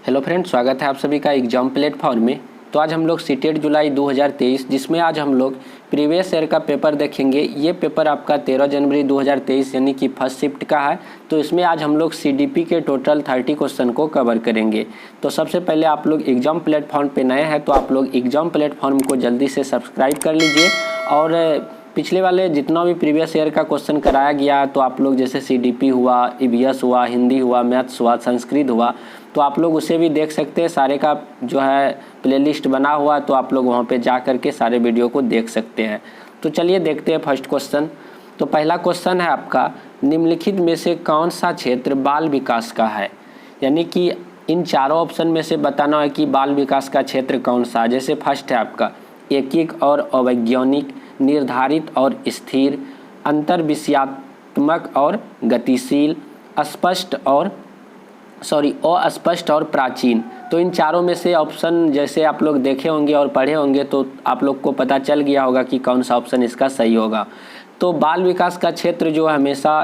Hello friends, स्वागत है आप सभी का एग्जाम प्लेटफॉर्म में। तो आज हम लोग सीटेट जुलाई 2023 जिसमें आज हम लोग प्रीवियस ईयर का पेपर देखेंगे। ये पेपर आपका 13 जनवरी 2023 यानी कि फर्स्ट शिफ्ट का है। तो इसमें आज हम लोग सीडीपी के टोटल 30 क्वेश्चन को कवर करेंगे। तो सबसे पहले आप लोग एग्जाम प्लेटफॉर्म पे नए हैं तो आप लोग एग्जाम प्लेटफॉर्म को जल्दी से सब्सक्राइब कर लीजिए। और पिछले वाले जितना भी प्रीवियस ईयर का क्वेश्चन कराया गया तो आप लोग जैसे सीडीपी हुआ, ईवीएस हुआ, हिंदी हुआ, मैथ्स हुआ, संस्कृत हुआ, तो आप लोग उसे भी देख सकते हैं। सारे का जो है प्लेलिस्ट बना हुआ, तो आप लोग वहाँ पे जा कर के सारे वीडियो को देख सकते हैं। तो चलिए देखते हैं फर्स्ट क्वेश्चन। तो पहला क्वेश्चन है आपका, निम्नलिखित में से कौन सा क्षेत्र बाल विकास का है। यानी कि इन चारों ऑप्शन में से बताना है कि बाल विकास का क्षेत्र कौन सा है। जैसे फर्स्ट है आपका एकीक और अवैज्ञानिक, निर्धारित और स्थिर, अंतर्विषयात्मक और गतिशील, अस्पष्ट और प्राचीन। तो इन चारों में से ऑप्शन जैसे आप लोग देखे होंगे और पढ़े होंगे तो आप लोग को पता चल गया होगा कि कौन सा ऑप्शन इसका सही होगा। तो बाल विकास का क्षेत्र जो हमेशा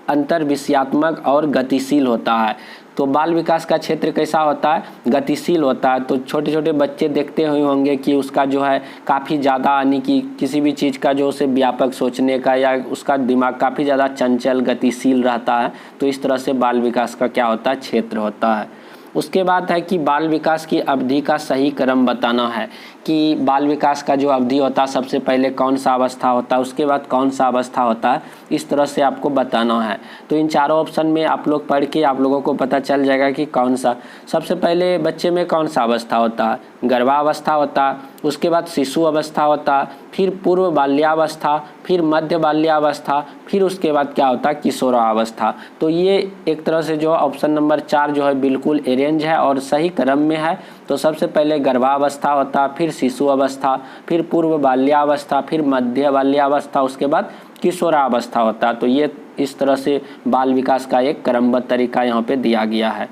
अंतर्विषयात्मक और गतिशील होता है। तो बाल विकास का क्षेत्र कैसा होता है, गतिशील होता है। तो छोटे छोटे बच्चे देखते हुए होंगे कि उसका जो है काफ़ी ज़्यादा यानी कि किसी भी चीज़ का जो उसे व्यापक सोचने का या उसका दिमाग काफ़ी ज़्यादा चंचल गतिशील रहता है। तो इस तरह से बाल विकास का क्या होता है, क्षेत्र होता है। उसके बाद है कि बाल विकास की अवधि का सही क्रम बताना है कि बाल विकास का जो अवधि होता है सबसे पहले कौन सा अवस्था होता है, उसके बाद कौन सा अवस्था होता है, इस तरह से आपको बताना है। तो इन चारों ऑप्शन में आप लोग पढ़ के आप लोगों को पता चल जाएगा कि कौन सा। सबसे पहले बच्चे में कौन सा अवस्था होता है, गर्भावस्था होता है, उसके बाद शिशु अवस्था होता है, फिर पूर्व बाल्यावस्था, फिर मध्य बाल्यावस्था, फिर उसके बाद क्या होता है, किशोरावस्था। तो ये एक तरह से जो ऑप्शन नंबर 4 जो है बिल्कुल अरेंज है और सही क्रम में है। तो सबसे पहले गर्भावस्था होता, फिर शिशु अवस्था, फिर पूर्व बाल्यावस्था, फिर मध्य बाल्यावस्था, उसके बाद किशोरावस्था होता। तो ये इस तरह से बाल विकास का एक क्रमबद्ध तरीका यहाँ पे दिया गया है।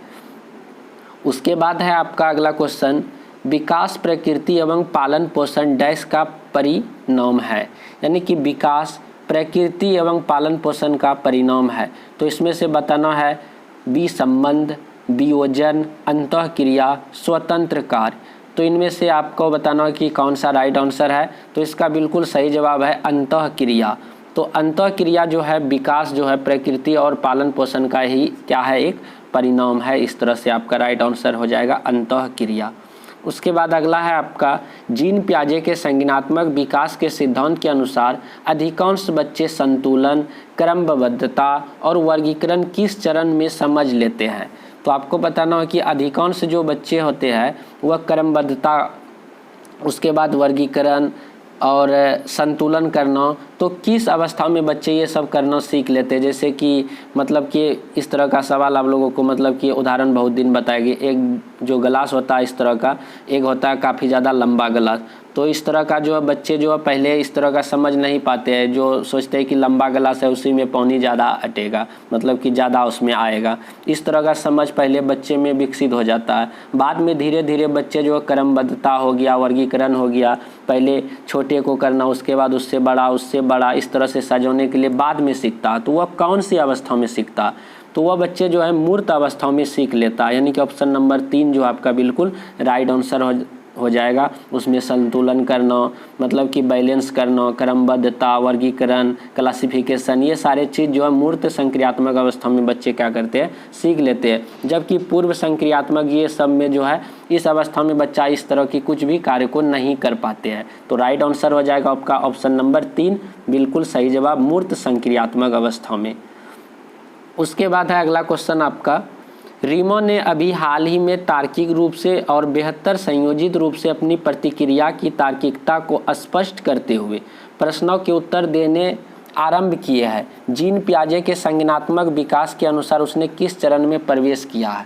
उसके बाद है आपका अगला क्वेश्चन, विकास प्रकृति एवं पालन पोषण डैश का परिणाम है। यानी कि विकास प्रकृति एवं पालन पोषण का परिणाम है। तो इसमें से बताना है विसंबंध, वियोजन, अंतःक्रिया, स्वतंत्र कार्य। तो इनमें से आपको बताना है कि कौन सा राइट आंसर है। तो इसका बिल्कुल सही जवाब है अंतःक्रिया। तो अंतःक्रिया जो है विकास जो है प्रकृति और पालन पोषण का ही क्या है, एक परिणाम है। इस तरह से आपका राइट आंसर हो जाएगा अंतःक्रिया। उसके बाद अगला है आपका, जीन पियाजे के संज्ञानात्मक विकास के सिद्धांत के अनुसार अधिकांश बच्चे संतुलन, क्रमबद्धता और वर्गीकरण किस चरण में समझ लेते हैं। तो आपको बताना है कि अधिकांश जो बच्चे होते हैं वह क्रमबद्धता, उसके बाद वर्गीकरण और संतुलन करना, तो किस अवस्था में बच्चे ये सब करना सीख लेते हैं। जैसे कि मतलब कि इस तरह का सवाल आप लोगों को मतलब कि उदाहरण बहुत दिन बताएगी। एक जो गिलास होता है इस तरह का, एक होता है काफ़ी ज़्यादा लंबा गिलास। तो इस तरह का जो है बच्चे जो है पहले इस तरह का समझ नहीं पाते हैं, जो सोचते हैं कि लंबा गिलास है उसी में पानी ज़्यादा अटेगा, मतलब कि ज़्यादा उसमें आएगा। इस तरह का समझ पहले बच्चे में विकसित हो जाता है। बाद में धीरे धीरे बच्चे जो क्रमबद्धता हो गया, वर्गीकरण हो गया, पहले छोटे को करना, उसके बाद उससे बड़ा, उससे बड़ा, इस तरह से सजोने के लिए बाद में सीखता है। तो वह कौन सी अवस्था में सीखता है, तो वह बच्चे जो है मूर्त अवस्थाओं में सीख लेता है। यानी कि ऑप्शन नंबर 3 जो आपका बिल्कुल राइट आंसर हो जाएगा। उसमें संतुलन करना, मतलब कि बैलेंस करना, क्रमबद्धता, वर्गीकरण, क्लासिफिकेशन, ये सारे चीज़ जो है मूर्त संक्रियात्मक अवस्था में बच्चे क्या करते हैं, सीख लेते हैं। जबकि पूर्व संक्रियात्मक ये सब में जो है इस अवस्था में बच्चा इस तरह की कुछ भी कार्य को नहीं कर पाते हैं। तो राइट आंसर हो जाएगा आपका ऑप्शन नंबर 3 बिल्कुल सही जवाब, मूर्त संक्रियात्मक अवस्था में। उसके बाद है अगला क्वेश्चन आपका, रीमन ने अभी हाल ही में तार्किक रूप से और बेहतर संयोजित रूप से अपनी प्रतिक्रिया की तार्किकता को स्पष्ट करते हुए प्रश्नों के उत्तर देने आरंभ किए हैं। जीन पियाजे के संज्ञानात्मक विकास के अनुसार उसने किस चरण में प्रवेश किया है।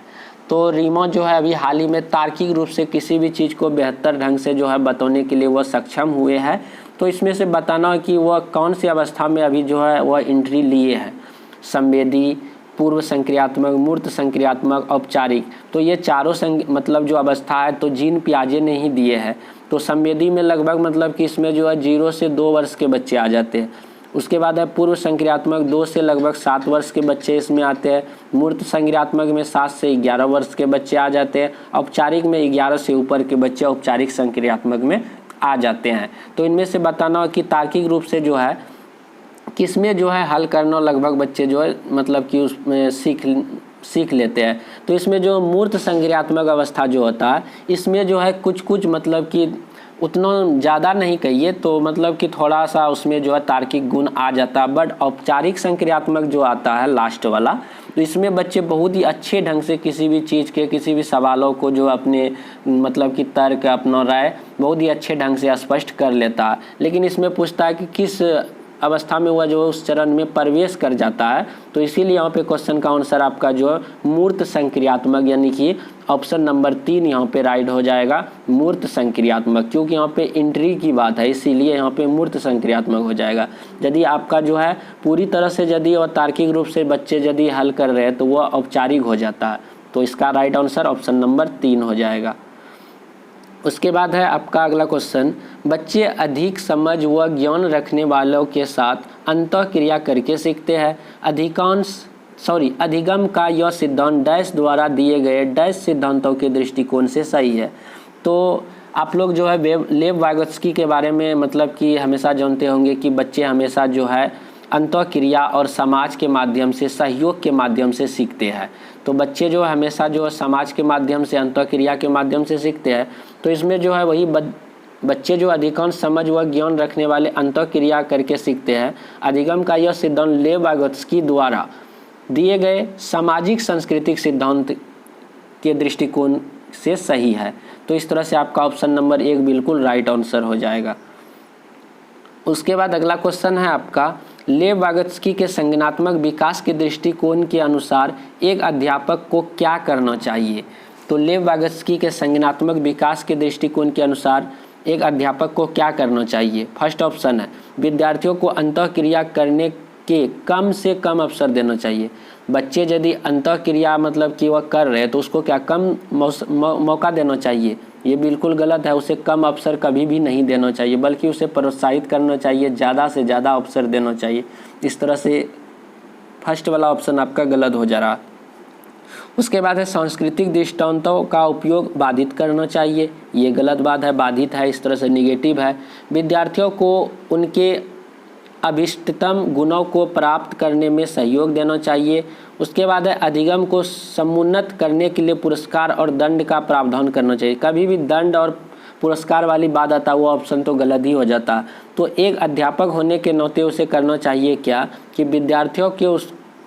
तो रीमन जो है अभी हाल ही में तार्किक रूप से किसी भी चीज़ को बेहतर ढंग से जो है बताने के लिए वह सक्षम हुए हैं। तो इसमें से बताना है कि वह कौन सी अवस्था में अभी जो है वह एंट्री लिए है, संवेदी, पूर्व संक्रियात्मक, मूर्त संक्रियात्मक, औपचारिक। तो ये चारों मतलब जो अवस्था है तो जीन पियाजे ने ही दिए हैं। तो संवेदी में लगभग मतलब कि इसमें जो है 0 से 2 वर्ष के बच्चे आ जाते हैं। उसके बाद है पूर्व संक्रियात्मक 2 से लगभग 7 वर्ष के बच्चे इसमें आते हैं। मूर्त संक्रियात्मक में 7 से 11 वर्ष के बच्चे आ जाते हैं। औपचारिक में 11 से ऊपर के बच्चे औपचारिक संक्रियात्मक में आ जाते हैं। तो इनमें से बताना हो कि तार्किक रूप से जो है किसमें जो है हल करना लगभग बच्चे जो है मतलब कि उसमें सीख लेते हैं। तो इसमें जो मूर्त संक्रियात्मक अवस्था जो होता है इसमें जो है कुछ मतलब कि उतना ज़्यादा नहीं कहिए तो मतलब कि थोड़ा सा उसमें जो है तार्किक गुण आ जाता है। बट औपचारिक संक्रियात्मक जो आता है लास्ट वाला, तो इसमें बच्चे बहुत ही अच्छे ढंग से किसी भी चीज़ के किसी भी सवालों को जो अपने मतलब कि तर्क अपना राय बहुत ही अच्छे ढंग से स्पष्ट कर लेता है। लेकिन इसमें पूछता है कि किस अवस्था में हुआ जो उस चरण में प्रवेश कर जाता है, तो इसीलिए यहाँ पे क्वेश्चन का आंसर आपका जो है मूर्त संक्रियात्मक यानी कि ऑप्शन नंबर 3 यहाँ पे राइट हो जाएगा, मूर्त संक्रियात्मक। क्योंकि यहाँ पे एंट्री की बात है इसीलिए यहाँ पे मूर्त संक्रियात्मक हो जाएगा। यदि आपका जो है पूरी तरह से यदि और तार्किक रूप से बच्चे यदि हल कर रहे हैं तो वह औपचारिक हो जाता है। तो इसका राइट आंसर ऑप्शन नंबर 3 हो जाएगा। उसके बाद है आपका अगला क्वेश्चन, बच्चे अधिक समझ व ज्ञान रखने वालों के साथ अंतःक्रिया करके सीखते हैं। अधिगम का यह सिद्धांत डैश द्वारा दिए गए डैश सिद्धांतों के दृष्टिकोण से सही है। तो आप लोग जो है लेव वाइगोत्स्की के बारे में मतलब कि हमेशा जानते होंगे कि बच्चे हमेशा जो है अंतःक्रिया और समाज के माध्यम से सहयोग के माध्यम से सीखते हैं। तो बच्चे जो हमेशा जो समाज के माध्यम से अंतःक्रिया के माध्यम से सीखते हैं। तो इसमें जो है वही बच्चे जो अधिकांश समझ व ज्ञान रखने वाले अंतःक्रिया करके सीखते हैं। अधिगम का यह सिद्धांत लेव वाइगोत्स्की द्वारा दिए गए सामाजिक सांस्कृतिक सिद्धांत के दृष्टिकोण से सही है। तो इस तरह से आपका ऑप्शन नंबर 1 बिल्कुल राइट आंसर हो जाएगा। उसके बाद अगला क्वेश्चन है आपका, लेव वाइगोत्स्की के संज्ञानात्मक विकास के दृष्टिकोण के अनुसार एक अध्यापक को क्या करना चाहिए। तो लेव वाइगोत्स्की के संज्ञानात्मक विकास के दृष्टिकोण के अनुसार एक अध्यापक को क्या करना चाहिए। फर्स्ट ऑप्शन है विद्यार्थियों को अंतःक्रिया करने के कम से कम अवसर देना चाहिए। बच्चे यदि अंतःक्रिया मतलब कि वह कर रहे हैं तो उसको क्या कम मौका देना चाहिए, ये बिल्कुल गलत है। उसे कम अवसर कभी भी नहीं देना चाहिए बल्कि उसे प्रोत्साहित करना चाहिए, ज़्यादा से ज़्यादा अवसर देना चाहिए। इस तरह से फर्स्ट वाला ऑप्शन आपका गलत हो जा रहा। उसके बाद है सांस्कृतिक दृष्टांतों का उपयोग बाधित करना चाहिए, ये गलत बात है, बाधित है, इस तरह से निगेटिव है। विद्यार्थियों को उनके अभिष्टतम गुणों को प्राप्त करने में सहयोग देना चाहिए। उसके बाद है अधिगम को समुन्नत करने के लिए पुरस्कार और दंड का प्रावधान करना चाहिए। कभी भी दंड और पुरस्कार वाली बात आता है वो ऑप्शन तो गलत ही हो जाता। तो एक अध्यापक होने के नाते उसे करना चाहिए क्या कि विद्यार्थियों के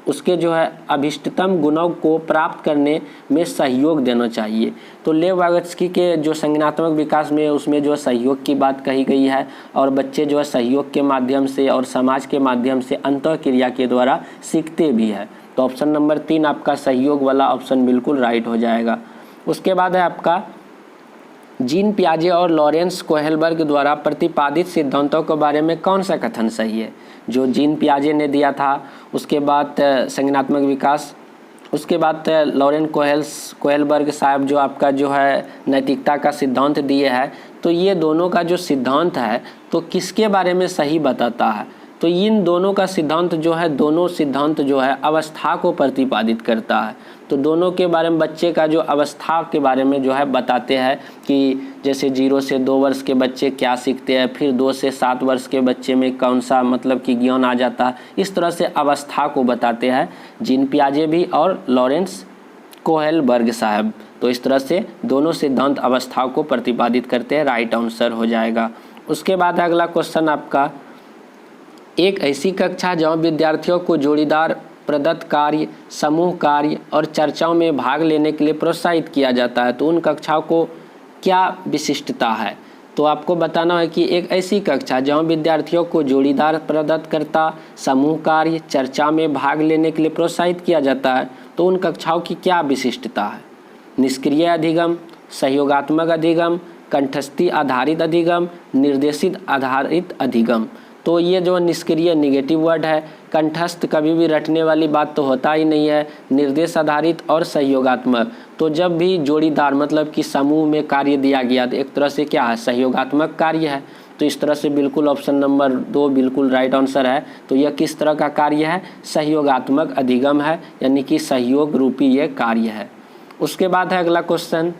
उसके जो है अभिष्टतम गुणों को प्राप्त करने में सहयोग देना चाहिए। तो लेव वाइगोत्स्की के जो संज्ञानात्मक विकास में उसमें जो सहयोग की बात कही गई है और बच्चे जो है सहयोग के माध्यम से और समाज के माध्यम से अंतःक्रिया के द्वारा सीखते भी है। तो ऑप्शन नंबर 3 आपका सहयोग वाला ऑप्शन बिल्कुल राइट हो जाएगा। उसके बाद है आपका जीन पियाजे और लॉरेंस कोहेलबर्ग द्वारा प्रतिपादित सिद्धांतों के बारे में कौन सा कथन सही है। जो जीन पियाजे ने दिया था, उसके बाद संज्ञानात्मक विकास, उसके बाद लॉरेंस कोहेलबर्ग साहब जो आपका जो है नैतिकता का सिद्धांत दिए है। तो ये दोनों का जो सिद्धांत है तो किसके बारे में सही बताता है। तो इन दोनों का सिद्धांत जो है दोनों सिद्धांत जो है अवस्था को प्रतिपादित करता है। तो दोनों के बारे में बच्चे का जो अवस्था के बारे में जो है बताते हैं कि जैसे 0 से 2 वर्ष के बच्चे क्या सीखते हैं, फिर 2 से 7 वर्ष के बच्चे में कौन सा मतलब कि ज्ञान आ जाता है। इस तरह से अवस्था को बताते हैं जीन पियाजे भी और लॉरेंस कोहेलबर्ग साहब। तो इस तरह से दोनों सिद्धांत अवस्था को प्रतिपादित करते हैं, राइट आंसर हो जाएगा। उसके बाद अगला क्वेश्चन आपका, एक ऐसी कक्षा जहाँ विद्यार्थियों को जोड़ीदार प्रदत्त कार्य, समूह कार्य और चर्चाओं में भाग लेने के लिए प्रोत्साहित किया जाता है, तो उन कक्षाओं को क्या विशिष्टता है। तो आपको बताना है कि एक ऐसी कक्षा जहाँ विद्यार्थियों को जोड़ीदार प्रदत्तकर्ता, समूह कार्य, चर्चा में भाग लेने के लिए प्रोत्साहित किया जाता है, तो उन कक्षाओं की क्या विशिष्टता है। निष्क्रिय अधिगम, सहयोगात्मक अधिगम, कंठस्थी आधारित अधिगम, निर्देशित आधारित अधिगम। तो ये जो निष्क्रिय निगेटिव वर्ड है, कंठस्थ कभी भी रटने वाली बात तो होता ही नहीं है, निर्देश आधारित और सहयोगात्मक। तो जब भी जोड़ीदार मतलब कि समूह में कार्य दिया गया तो एक तरह से क्या है सहयोगात्मक कार्य है। तो इस तरह से बिल्कुल ऑप्शन नंबर 2 बिल्कुल राइट आंसर है। तो यह किस तरह का कार्य है? सहयोगात्मक अधिगम है, यानी कि सहयोग रूपी ये कार्य है। उसके बाद है अगला क्वेश्चन,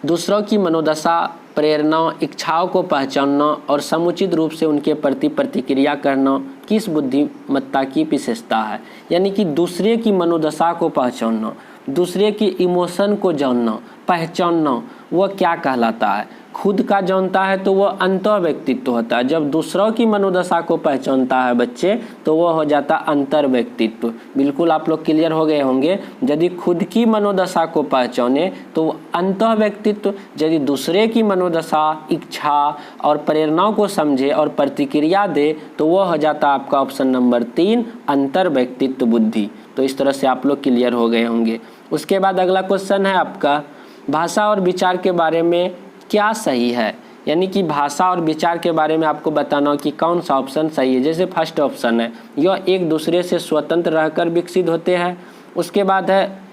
दूसरों की मनोदशा, प्रेरणा, इच्छाओं को पहचानना और समुचित रूप से उनके प्रति प्रतिक्रिया करना किस बुद्धिमत्ता की विशेषता है? यानी कि दूसरे की मनोदशा को पहचानना, दूसरे की इमोशन को जानना, पहचानना, वह क्या कहलाता है? खुद का जानता है तो वह अंतः व्यक्तित्व होता है। जब दूसरों की मनोदशा को पहचानता है बच्चे तो वह हो जाता अंतर व्यक्तित्व। बिल्कुल आप लोग क्लियर हो गए होंगे। यदि खुद की मनोदशा को पहचाने तो अंतः व्यक्तित्व, यदि दूसरे की मनोदशा, इच्छा और प्रेरणाओं को समझे और प्रतिक्रिया दे तो वह हो जाता आपका ऑप्शन नंबर 3 अंतर व्यक्तित्व बुद्धि। तो इस तरह से आप लोग क्लियर हो गए होंगे। उसके बाद अगला क्वेश्चन है आपका, भाषा और विचार के बारे में क्या सही है? यानी कि भाषा और विचार के बारे में आपको बताना कि कौन सा ऑप्शन सही है। जैसे फर्स्ट ऑप्शन है, यह एक दूसरे से स्वतंत्र रहकर विकसित होते हैं। उसके बाद है,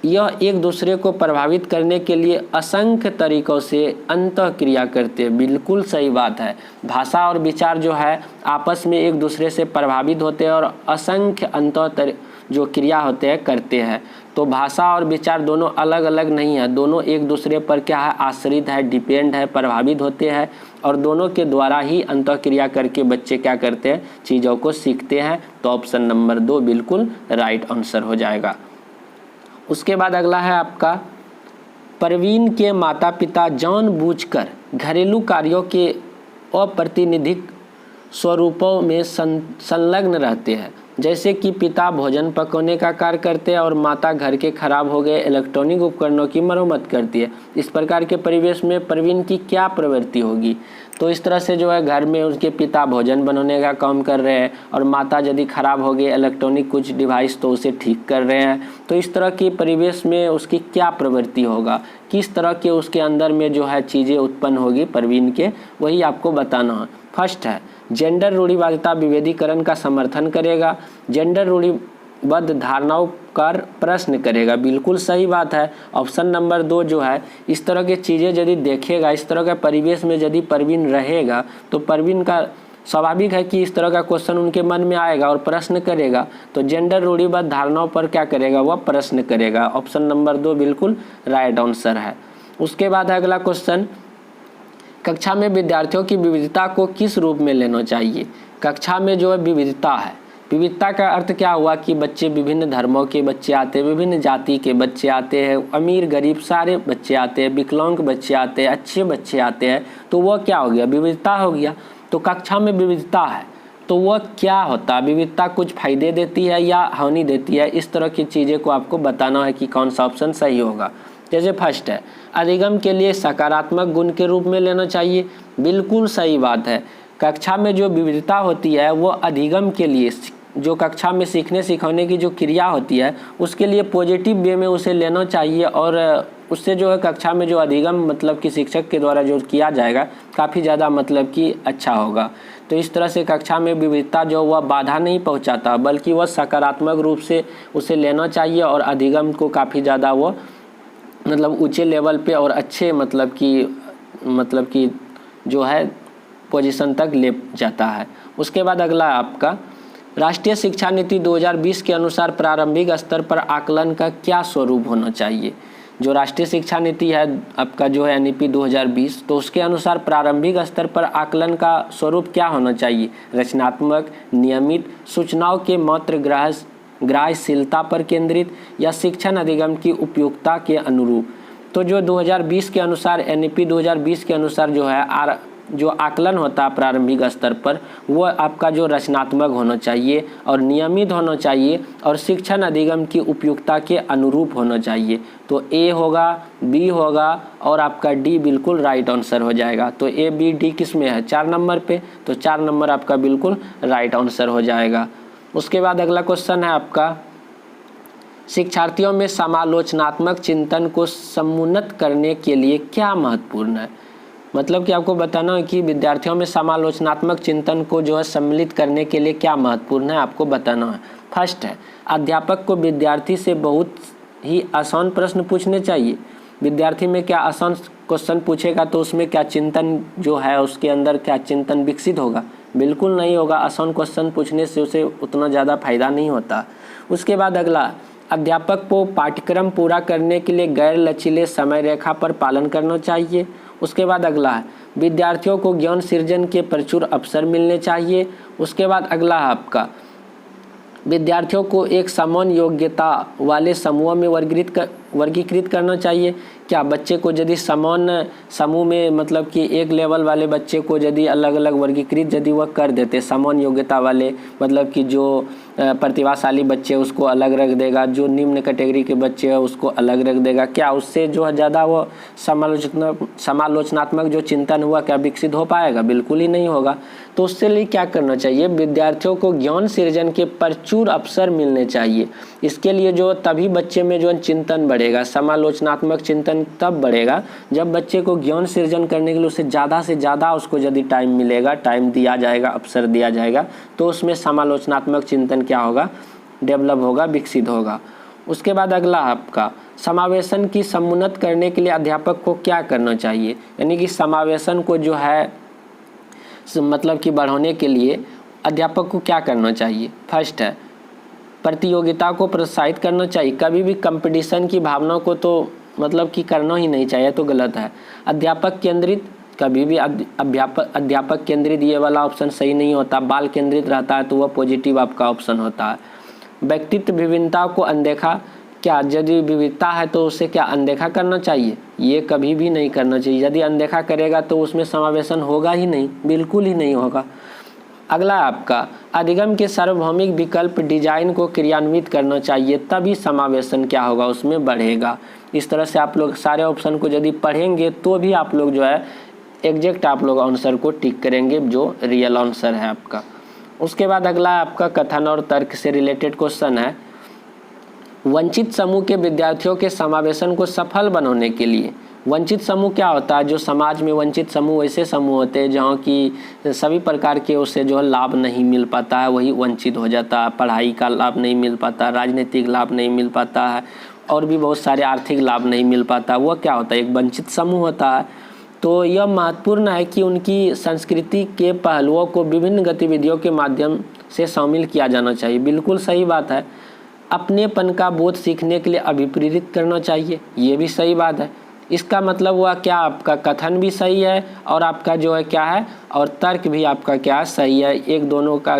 यह एक दूसरे को प्रभावित करने के लिए असंख्य तरीकों से अंतःक्रिया करते हैं। बिल्कुल सही बात है। भाषा और विचार जो है आपस में एक दूसरे से प्रभावित होते हैं और असंख्य जो क्रिया होते हैं करते हैं। तो भाषा और विचार दोनों अलग अलग नहीं है, दोनों एक दूसरे पर क्या है, आश्रित है, डिपेंड है, प्रभावित होते हैं और दोनों के द्वारा ही अंतःक्रिया करके बच्चे क्या करते हैं, चीज़ों को सीखते हैं। तो ऑप्शन नंबर 2 बिल्कुल राइट आंसर हो जाएगा। उसके बाद अगला है आपका, प्रवीण के माता पिता जानबूझकर घरेलू कार्यों के अप्रातिनिधिक स्वरूपों में संलग्न रहते हैं। जैसे कि पिता भोजन पकाने का कार्य करते हैं और माता घर के खराब हो गए इलेक्ट्रॉनिक उपकरणों की मरम्मत करती है। इस प्रकार के परिवेश में प्रवीण की क्या प्रवृत्ति होगी? तो इस तरह से जो है घर में उसके पिता भोजन बनाने का काम कर रहे हैं और माता यदि खराब हो गई इलेक्ट्रॉनिक कुछ डिवाइस तो उसे ठीक कर रहे हैं। तो इस तरह के परिवेश में उसकी क्या प्रवृत्ति होगा, किस तरह के उसके अंदर में जो है चीज़ें उत्पन्न होगी प्रवीण के, वही आपको बताना है। फर्स्ट है, जेंडर रूढ़िवादिता विभेदीकरण का समर्थन करेगा, जेंडर रूढ़िबद्ध धारणाओं का प्रश्न करेगा। बिल्कुल सही बात है। ऑप्शन नंबर 2 जो है, इस तरह की चीज़ें यदि देखेगा, इस तरह के परिवेश में यदि प्रवीण रहेगा तो प्रवीण का स्वाभाविक है कि इस तरह का क्वेश्चन उनके मन में आएगा और प्रश्न करेगा। तो जेंडर रूढ़िबद्ध धारणाओं पर क्या करेगा, वह प्रश्न करेगा। ऑप्शन नंबर 2 बिल्कुल राइट आंसर है। उसके बाद अगला क्वेश्चन, कक्षा में विद्यार्थियों की विविधता को किस रूप में लेना चाहिए? कक्षा में जो है विविधता है, विविधता का अर्थ क्या हुआ कि बच्चे विभिन्न धर्मों के बच्चे आते हैं, विभिन्न जाति के बच्चे आते हैं, अमीर गरीब सारे बच्चे आते हैं, विकलांग बच्चे आते हैं, अच्छे बच्चे आते हैं। तो वह क्या हो गया, विविधता हो गया। तो कक्षा में विविधता है तो वह क्या होता है, विविधता कुछ फायदे देती है या हानि देती है? इस तरह की चीज़ें को आपको बताना है कि कौन सा ऑप्शन सही होगा। जैसे फर्स्ट है, अधिगम के लिए सकारात्मक गुण के रूप में लेना चाहिए। बिल्कुल सही बात है। कक्षा में जो विविधता होती है वो अधिगम के लिए, जो कक्षा में सीखने सिखाने की जो क्रिया होती है उसके लिए पॉजिटिव वे में उसे लेना चाहिए और उससे जो है कक्षा में जो अधिगम मतलब कि शिक्षक के द्वारा जो किया जाएगा काफ़ी ज़्यादा मतलब कि अच्छा होगा। तो इस तरह से कक्षा में विविधता जो वह बाधा नहीं पहुंचाता बल्कि वह सकारात्मक रूप से उसे लेना चाहिए और अधिगम को काफ़ी ज़्यादा वो मतलब ऊंचे लेवल पे और अच्छे मतलब कि जो है पोजीशन तक ले जाता है। उसके बाद अगला आपका, राष्ट्रीय शिक्षा नीति 2020 के अनुसार प्रारंभिक स्तर पर आकलन का क्या स्वरूप होना चाहिए? जो राष्ट्रीय शिक्षा नीति है आपका जो है NEP 2020, तो उसके अनुसार प्रारंभिक स्तर पर आकलन का स्वरूप क्या होना चाहिए? रचनात्मक, नियमित, सूचनाओं के मात्र ग्राह्यशीलता पर केंद्रित या शिक्षण अधिगम की उपयुक्तता के अनुरूप? तो जो 2020 के अनुसार NEP 2020 के अनुसार जो है जो आकलन होता है प्रारंभिक स्तर पर वो आपका जो रचनात्मक होना चाहिए और नियमित होना चाहिए और शिक्षण अधिगम की उपयुक्तता के अनुरूप होना चाहिए। तो A होगा, B होगा और आपका D बिल्कुल राइट आंसर हो जाएगा। तो A, B, D किस में है? 4 नंबर पे। तो 4 नंबर आपका बिल्कुल राइट आंसर हो जाएगा। उसके बाद अगला क्वेश्चन है आपका, शिक्षार्थियों में समालोचनात्मक चिंतन को समुन्नत करने के लिए क्या महत्वपूर्ण है? मतलब कि आपको बताना है कि विद्यार्थियों में समालोचनात्मक चिंतन को जो है सम्मिलित करने के लिए क्या महत्वपूर्ण है, आपको बताना है। फर्स्ट है, अध्यापक को विद्यार्थी से बहुत ही आसान प्रश्न पूछने चाहिए। विद्यार्थी में क्या आसान क्वेश्चन पूछेगा तो उसमें क्या चिंतन जो है उसके अंदर क्या चिंतन विकसित होगा? बिल्कुल नहीं होगा। आसान क्वेश्चन पूछने से उसे उतना ज़्यादा फायदा नहीं होता। उसके बाद अगला, अध्यापक को पाठ्यक्रम पूरा करने के लिए गैर लचीले समय रेखा पर पालन करना चाहिए। उसके बाद अगला है, विद्यार्थियों को ज्ञान सृजन के प्रचुर अवसर मिलने चाहिए। उसके बाद अगला है आपका, विद्यार्थियों को एक समान योग्यता वाले समूह में वर्गीकृत करना चाहिए। क्या बच्चे को यदि समान समूह में मतलब कि एक लेवल वाले बच्चे को यदि अलग अलग वर्गीकृत यदि वह कर देते, समान योग्यता वाले मतलब कि जो प्रतिभाशाली बच्चे उसको अलग रख देगा, जो निम्न कैटेगरी के बच्चे हैं उसको अलग रख देगा, क्या उससे जो है ज़्यादा वो समालोचनात्मक जो चिंतन हुआ क्या विकसित हो पाएगा? बिल्कुल ही नहीं होगा। तो उससे लिए क्या करना चाहिए? विद्यार्थियों को ज्ञान सृजन के प्रचुर अवसर मिलने चाहिए। इसके लिए जो तभी बच्चे में जो चिंतन बढ़ेगा, समालोचनात्मक चिंतन तब बढ़ेगा जब बच्चे को ज्ञान सृजन करने के लिए उसे ज़्यादा से ज़्यादा उसको यदि टाइम मिलेगा, टाइम दिया जाएगा, अवसर दिया जाएगा, तो उसमें समालोचनात्मक चिंतन क्या होगा? डेवलप होगा, विकसित होगा। उसके बाद अगला आपका, समावेशन की समुन्नत करने के लिए अध्यापक को क्या करना चाहिए? यानी कि समावेशन को जो है मतलब कि बढ़ाने के लिए अध्यापक को क्या करना चाहिए? फर्स्ट है, प्रतियोगिता को प्रोत्साहित करना चाहिए। कभी भी कंपटीशन की भावना को तो मतलब कि करना ही नहीं चाहिए, तो गलत है। अध्यापक केंद्रित, कभी भी अध्यापक केंद्रित ये वाला ऑप्शन सही नहीं होता। बाल केंद्रित रहता है तो वह पॉजिटिव आपका ऑप्शन होता है। व्यक्तित्व विभिन्नता को अनदेखा, क्या यदि विविधता है तो उसे क्या अनदेखा करना चाहिए? ये कभी भी नहीं करना चाहिए। यदि अनदेखा करेगा तो उसमें समावेशन होगा ही नहीं, बिल्कुल ही नहीं होगा। अगला आपका, अधिगम के सार्वभौमिक विकल्प डिजाइन को क्रियान्वित करना चाहिए, तभी समावेशन क्या होगा? उसमें बढ़ेगा। इस तरह से आप लोग सारे ऑप्शन को यदि पढ़ेंगे तो भी आप लोग जो है एग्जैक्ट आप लोग आंसर को टिक करेंगे जो रियल आंसर है आपका। उसके बाद अगला आपका कथन और तर्क से रिलेटेड क्वेश्चन है, वंचित समूह के विद्यार्थियों के समावेशन को सफल बनाने के लिए। वंचित समूह क्या होता है? जो समाज में वंचित समूह ऐसे समूह होते हैं जहाँ की सभी प्रकार के उससे जो है लाभ नहीं मिल पाता है, वही वंचित हो जाता है। पढ़ाई का लाभ नहीं मिल पाता, राजनीतिक लाभ नहीं मिल पाता है, और भी बहुत सारे आर्थिक लाभ नहीं मिल पाता, वो क्या होता है? एक वंचित समूह होता है। तो यह महत्वपूर्ण है कि उनकी संस्कृति के पहलुओं को विभिन्न गतिविधियों के माध्यम से शामिल किया जाना चाहिए। बिल्कुल सही बात है। अपनेपन का बोध सीखने के लिए अभिप्रेरित करना चाहिए, ये भी सही बात है। इसका मतलब हुआ क्या? आपका कथन भी सही है और आपका जो है क्या है, और तर्क भी आपका क्या सही है। एक दोनों का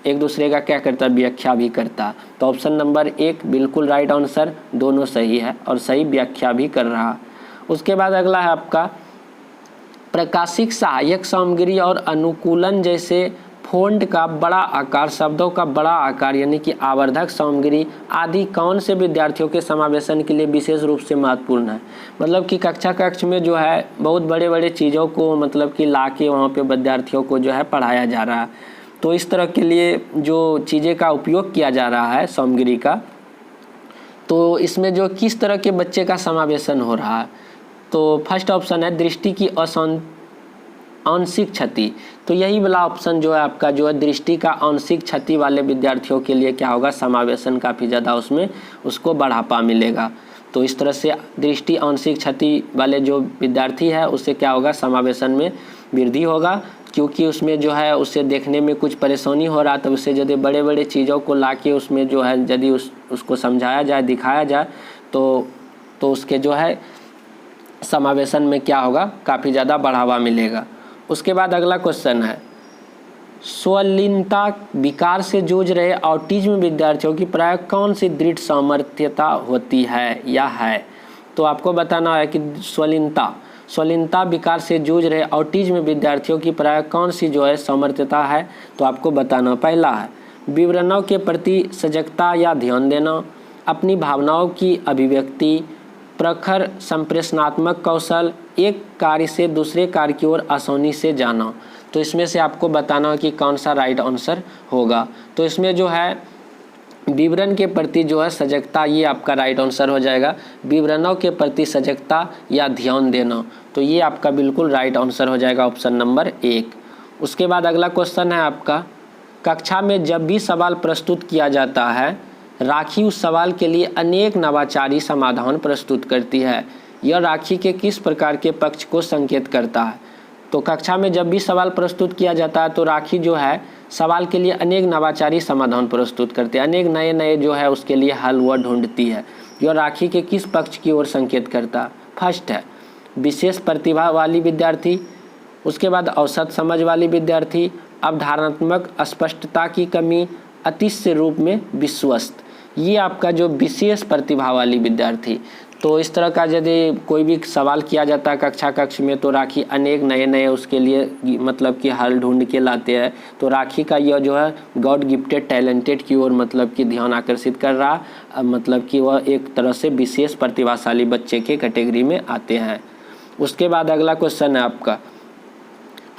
एक दूसरे का क्या करता है? व्याख्या भी करता। तो ऑप्शन नंबर 1 बिल्कुल राइट आंसर, दोनों सही है और सही व्याख्या भी कर रहा। उसके बाद अगला है आपका, प्रकाशिक सहायक सामग्री और अनुकूलन जैसे फ़ॉन्ट का बड़ा आकार, शब्दों का बड़ा आकार यानी कि आवर्धक सामग्री आदि कौन से विद्यार्थियों के समावेशन के लिए विशेष रूप से महत्वपूर्ण है? मतलब कि कक्ष में जो है बहुत बड़े बड़े चीज़ों को मतलब कि ला के वहाँ पे विद्यार्थियों को जो है पढ़ाया जा रहा है। तो इस तरह के लिए जो चीज़ें का उपयोग किया जा रहा है सामग्री का, तो इसमें जो किस तरह के बच्चे का समावेशन हो रहा है? तो फर्स्ट ऑप्शन है दृष्टि की आंशिक क्षति। तो यही वाला ऑप्शन जो है आपका जो है दृष्टि का आंशिक क्षति वाले विद्यार्थियों के लिए क्या होगा? समावेशन काफ़ी ज़्यादा उसमें उसको बढ़ापा मिलेगा। तो इस तरह से दृष्टि आंशिक क्षति वाले जो विद्यार्थी है उससे क्या होगा? समावेशन में वृद्धि होगा, क्योंकि उसमें जो है उसे देखने में कुछ परेशानी हो रहा, तब उसे यदि बड़े बड़े चीज़ों को लाके उसमें जो है यदि उसको समझाया जाए, दिखाया जाए तो उसके जो है समावेशन में क्या होगा? काफ़ी ज़्यादा बढ़ावा मिलेगा। उसके बाद अगला क्वेश्चन है, स्वलीनता विकार से जूझ रहे ऑटिज्म विद्यार्थियों की प्राय कौन सी दृढ़ सामर्थ्यता होती है या है? तो आपको बताना है कि स्वलीनता विकार से जूझ रहे ऑटिज्म विद्यार्थियों की प्राय कौन सी जो है सामर्थ्यता है? तो आपको बताना, पहला है विवरणों के प्रति सजगता या ध्यान देना, अपनी भावनाओं की अभिव्यक्ति, प्रखर संप्रेषणात्मक कौशल, एक कार्य से दूसरे कार्य की ओर आसानी से जाना। तो इसमें से आपको बताना कि कौन सा राइट आंसर होगा। तो इसमें जो है विवरण के प्रति जो है सजगता, ये आपका राइट आंसर हो जाएगा। विवरणों के प्रति सजगता या ध्यान देना, तो ये आपका बिल्कुल राइट आंसर हो जाएगा, ऑप्शन नंबर 1। उसके बाद अगला क्वेश्चन है आपका, कक्षा में जब भी सवाल प्रस्तुत किया जाता है राखी उस सवाल के लिए अनेक नवाचारी समाधान प्रस्तुत करती है। यह राखी के किस प्रकार के पक्ष को संकेत करता है? तो कक्षा में जब भी सवाल प्रस्तुत किया जाता है तो राखी जो है सवाल के लिए अनेक नवाचारी समाधान प्रस्तुत करते हैं, अनेक नए नए जो है उसके लिए हल वह ढूंढती है। यह राखी के किस पक्ष की ओर संकेत करता है? फर्स्ट है विशेष प्रतिभा वाली विद्यार्थी, उसके बाद औसत समझ वाली विद्यार्थी, अवधारणात्मक स्पष्टता की कमी, अतिशय रूप में विश्वस्त। ये आपका जो विशेष प्रतिभा वाली विद्यार्थी, तो इस तरह का यदि कोई भी सवाल किया जाता है कक्ष में तो राखी अनेक नए नए उसके लिए मतलब कि हल ढूंढ के लाते हैं। तो राखी का यह जो है गॉड गिफ्टेड टैलेंटेड की ओर मतलब कि ध्यान आकर्षित कर रहा, मतलब कि वह एक तरह से विशेष प्रतिभाशाली बच्चे के कैटेगरी में आते हैं। उसके बाद अगला क्वेश्चन है आपका,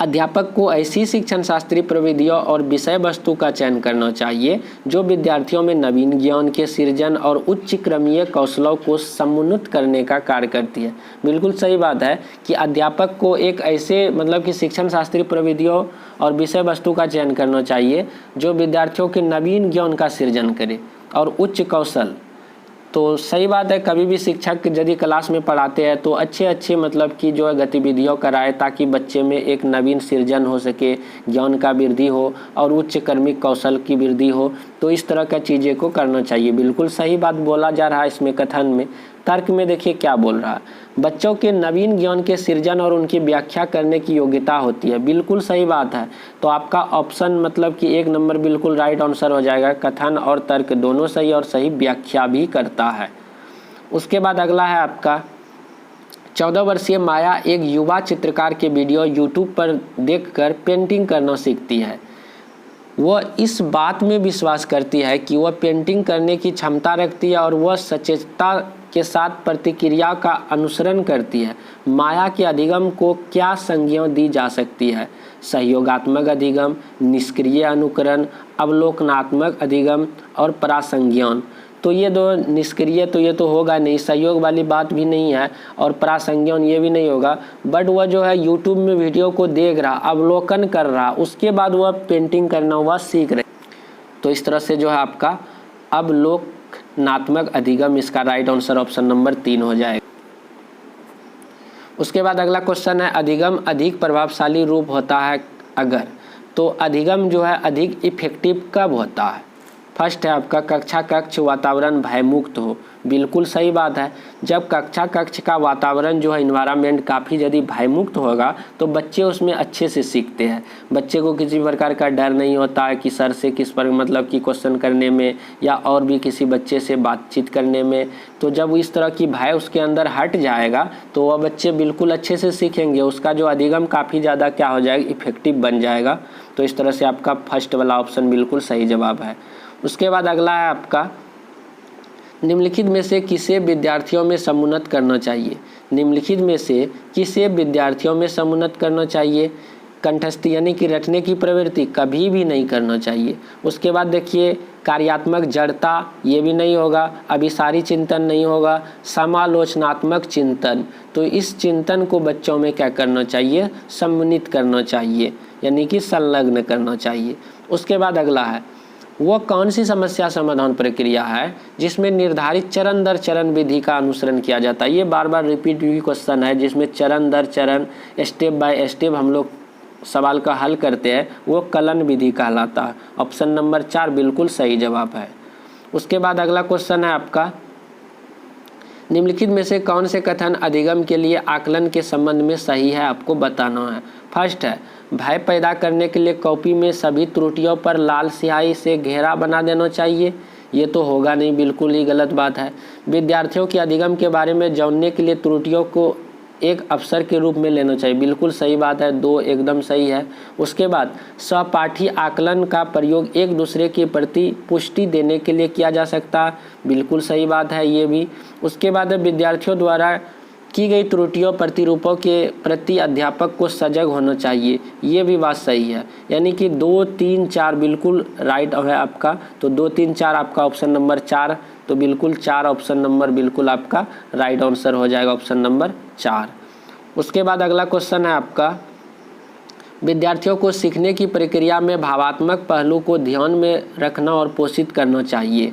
अध्यापक को ऐसी शिक्षण शास्त्रीय प्रविधियों और विषय वस्तु का चयन करना चाहिए जो विद्यार्थियों में नवीन ज्ञान के सृजन और उच्च क्रमीय कौशलों को समुन्नत करने का कार्य करती है। बिल्कुल सही बात है कि अध्यापक को एक ऐसे मतलब कि शिक्षण शास्त्रीय प्रविधियों और विषय वस्तु का चयन करना चाहिए जो विद्यार्थियों के नवीन ज्ञान का सृजन करे और उच्च कौशल। तो सही बात है, कभी भी शिक्षक यदि क्लास में पढ़ाते हैं तो अच्छे मतलब कि जो है गतिविधियों कराए ताकि बच्चे में एक नवीन सृजन हो सके, ज्ञान का वृद्धि हो और उच्च कर्मिक कौशल की वृद्धि हो। तो इस तरह का चीज़ें को करना चाहिए। बिल्कुल सही बात बोला जा रहा है इसमें कथन में। तर्क में देखिए क्या बोल रहा है, बच्चों के नवीन ज्ञान के सृजन और उनकी व्याख्या करने की योग्यता होती है। बिल्कुल सही बात है। तो आपका ऑप्शन मतलब कि 1 नंबर बिल्कुल राइट आंसर हो जाएगा। कथन और तर्क दोनों सही और सही व्याख्या भी करता है। उसके बाद अगला है आपका 14 वर्षीय माया एक युवा चित्रकार के वीडियो यूट्यूब पर देखकर पेंटिंग करना सीखती है। वह इस बात में विश्वास करती है कि वह पेंटिंग करने की क्षमता रखती है और वह सचेतता के साथ प्रतिक्रिया का अनुसरण करती है। माया के अधिगम को क्या संज्ञा दी जा सकती है? सहयोगात्मक अधिगम, निष्क्रिय अनुकरण, अवलोकनात्मक अधिगम और प्रासंज्ञान। तो ये दो निष्क्रिय तो ये तो होगा नहीं, सहयोग वाली बात भी नहीं है और प्रासंज्ञान ये भी नहीं होगा। बट वह जो है यूट्यूब में वीडियो को देख रहा, अवलोकन कर रहा, उसके बाद वह पेंटिंग करना वह सीख रहे। तो इस तरह से जो है आपका अवलोकनात्मक अधिगम इसका राइट आंसर ऑप्शन नंबर 3 हो जाएगा। उसके बाद अगला क्वेश्चन है, अधिगम अधिक प्रभावशाली रूप होता है अगर? तो अधिगम जो है अधिक इफेक्टिव कब होता है? फर्स्ट है आपका कक्षा कक्ष वातावरण भयमुक्त हो। बिल्कुल सही बात है। जब कक्षा कक्ष का वातावरण जो है इन्वायरमेंट काफ़ी यदि भयमुक्त होगा तो बच्चे उसमें अच्छे से सीखते हैं। बच्चे को किसी प्रकार का डर नहीं होता है कि सर से किस पर मतलब कि क्वेश्चन करने में या और भी किसी बच्चे से बातचीत करने में। तो जब इस तरह की भय उसके अंदर हट जाएगा तो वह बच्चे बिल्कुल अच्छे से सीखेंगे। उसका जो अधिगम काफ़ी ज़्यादा क्या हो जाएगा, इफेक्टिव बन जाएगा। तो इस तरह से आपका फर्स्ट वाला ऑप्शन बिल्कुल सही जवाब है। उसके बाद अगला है आपका, निम्नलिखित में से किसे विद्यार्थियों में समुन्नत करना चाहिए? निम्नलिखित में से किसे विद्यार्थियों में समुन्नत करना चाहिए? कंठस्थ यानी कि रटने की प्रवृत्ति कभी भी नहीं करना चाहिए। उसके बाद देखिए कार्यात्मक जड़ता ये भी नहीं होगा, अभिसारी चिंतन नहीं होगा, समालोचनात्मक चिंतन। तो इस चिंतन को बच्चों में क्या करना चाहिए? सम्मिलित करना चाहिए यानी कि संलग्न करना चाहिए। उसके बाद अगला है, वह कौन सी समस्या समाधान प्रक्रिया है जिसमें निर्धारित चरण दर चरण विधि का अनुसरण किया जाता है? ये बार बार रिपीट हुई क्वेश्चन है जिसमें चरण दर चरण स्टेप बाय स्टेप हम लोग सवाल का हल करते हैं, वो कलन विधि कहलाता है। ऑप्शन नंबर 4 बिल्कुल सही जवाब है। उसके बाद अगला क्वेश्चन है आपका, निम्नलिखित में से कौन से कथन अधिगम के लिए आकलन के संबंध में सही है? आपको बताना है। फर्स्ट है, भय पैदा करने के लिए कॉपी में सभी त्रुटियों पर लाल स्याही से घेरा बना देना चाहिए। ये तो होगा नहीं, बिल्कुल ही गलत बात है। विद्यार्थियों के अधिगम के बारे में जानने के लिए त्रुटियों को एक अवसर के रूप में लेना चाहिए। बिल्कुल सही बात है, 2 एकदम सही है। उसके बाद सहपाठी आकलन का प्रयोग एक दूसरे के प्रति पुष्टि देने के लिए किया जा सकता है। बिल्कुल सही बात है ये भी। उसके बाद विद्यार्थियों द्वारा की गई त्रुटियों प्रतिरूपों के प्रति अध्यापक को सजग होना चाहिए। ये भी बात सही है, यानी कि 2, 3, 4 बिल्कुल राइट है आपका। तो 2, 3, 4 आपका ऑप्शन नंबर 4, तो बिल्कुल 4 ऑप्शन नंबर बिल्कुल आपका राइट आंसर हो जाएगा, ऑप्शन नंबर 4। उसके बाद अगला क्वेश्चन है आपका, विद्यार्थियों को सीखने की प्रक्रिया में भावात्मक पहलू को ध्यान में रखना और पोषित करना चाहिए।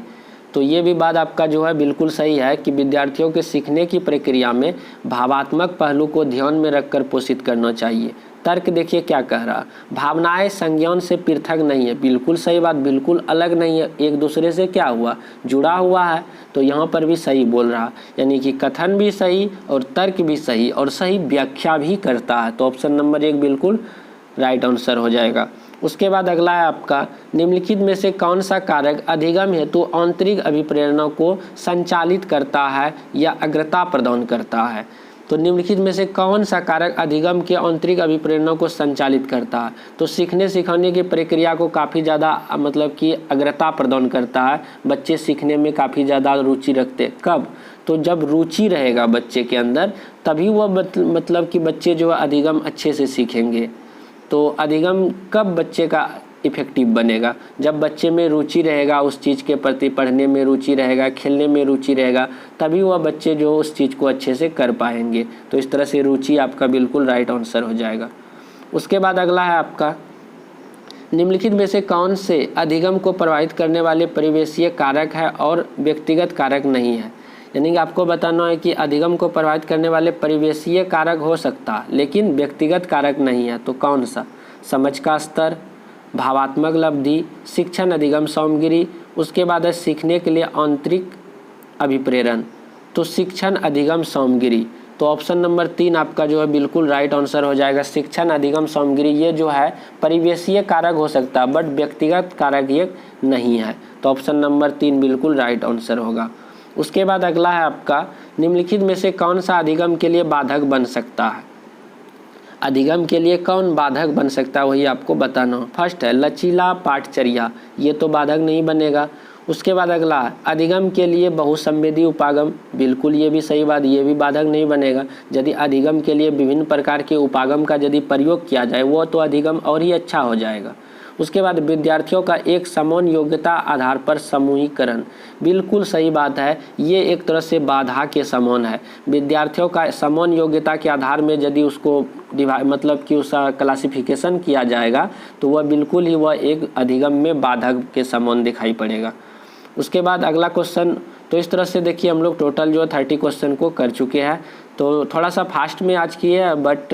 तो ये भी बात आपका जो है बिल्कुल सही है कि विद्यार्थियों के सीखने की प्रक्रिया में भावात्मक पहलू को ध्यान में रखकर पोषित करना चाहिए। तर्क देखिए क्या कह रहा, भावनाएं संज्ञान से पृथक नहीं है, बिल्कुल सही बात, बिल्कुल अलग नहीं है, एक दूसरे से क्या हुआ, जुड़ा हुआ है। तो यहाँ पर भी सही बोल रहा, यानी कि कथन भी सही और तर्क भी सही और सही व्याख्या भी करता है। तो ऑप्शन नंबर 1 बिल्कुल राइट आंसर हो जाएगा। उसके बाद अगला है आपका, निम्नलिखित में से कौन सा कारक अधिगम हेतु आंतरिक अभिप्रेरणा को संचालित करता है या अग्रता प्रदान करता है। तो निम्नलिखित में से कौन सा कारक अधिगम के आंतरिक अभिप्रेरणा को संचालित करता है। तो सीखने सिखाने की प्रक्रिया को काफ़ी ज़्यादा मतलब कि अग्रता प्रदान करता है, बच्चे सीखने में काफ़ी ज़्यादा रुचि रखते। कब, तो जब रुचि रहेगा बच्चे के अंदर तभी वह मतलब कि बच्चे जो है अधिगम अच्छे से सीखेंगे। तो अधिगम कब बच्चे का इफ़ेक्टिव बनेगा, जब बच्चे में रुचि रहेगा, उस चीज़ के प्रति पढ़ने में रुचि रहेगा, खेलने में रुचि रहेगा, तभी वह बच्चे जो उस चीज़ को अच्छे से कर पाएंगे। तो इस तरह से रुचि आपका बिल्कुल राइट आंसर हो जाएगा। उसके बाद अगला है आपका, निम्नलिखित में से कौन से अधिगम को प्रभावित करने वाले परिवेशीय कारक है और व्यक्तिगत कारक नहीं है। यानी कि आपको बताना है कि अधिगम को प्रभावित करने वाले परिवेशीय कारक हो सकता लेकिन व्यक्तिगत कारक नहीं है। तो कौन सा, समझ का स्तर, भावात्मक लब्धि, शिक्षण अधिगम सामग्री, उसके बाद है सीखने के लिए आंतरिक अभिप्रेरण। तो शिक्षण अधिगम सामग्री, तो ऑप्शन नंबर 3 आपका जो है बिल्कुल राइट आंसर हो जाएगा। शिक्षण अधिगम सामग्री ये जो है परिवेशीय कारक हो सकता है बट व्यक्तिगत कारक ये नहीं है। तो ऑप्शन नंबर 3 बिल्कुल राइट आंसर होगा। उसके बाद अगला है आपका, निम्नलिखित में से कौन सा अधिगम के लिए बाधक बन सकता है। अधिगम के लिए कौन बाधक बन सकता है वही आपको बताना। फर्स्ट है लचीला पाठचर्या, ये तो बाधक नहीं बनेगा। उसके बाद अगला अधिगम के लिए बहुसंवेदी उपागम, बिल्कुल ये भी सही बात, ये भी बाधक नहीं बनेगा। यदि अधिगम के लिए विभिन्न प्रकार के उपागम का यदि प्रयोग किया जाए वो तो अधिगम और ही अच्छा हो जाएगा। उसके बाद विद्यार्थियों का एक समान योग्यता आधार पर समूहीकरण, बिल्कुल सही बात है, ये एक तरह से बाधा के समान है। विद्यार्थियों का समान योग्यता के आधार में यदि उसको मतलब कि उसका क्लासिफिकेशन किया जाएगा तो वह बिल्कुल ही वह एक अधिगम में बाधक के समान दिखाई पड़ेगा। उसके बाद अगला क्वेश्चन, तो इस तरह से देखिए हम लोग टोटल जो 30 क्वेश्चन को कर चुके हैं। तो थोड़ा सा फास्ट में आज किए है बट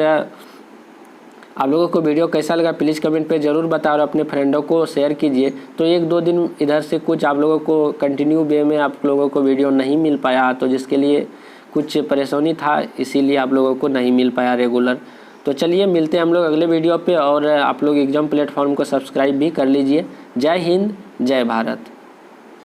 आप लोगों को वीडियो कैसा लगा प्लीज़ कमेंट पे ज़रूर बताओ और अपने फ्रेंडों को शेयर कीजिए। तो 1-2 दिन इधर से कुछ आप लोगों को कंटिन्यू वे में आप लोगों को वीडियो नहीं मिल पाया, तो जिसके लिए कुछ परेशानी था इसीलिए आप लोगों को नहीं मिल पाया रेगुलर। तो चलिए मिलते हैं हम लोग अगले वीडियो पे और आप लोग एग्जाम प्लेटफॉर्म को सब्सक्राइब भी कर लीजिए। जय हिंद, जय भारत।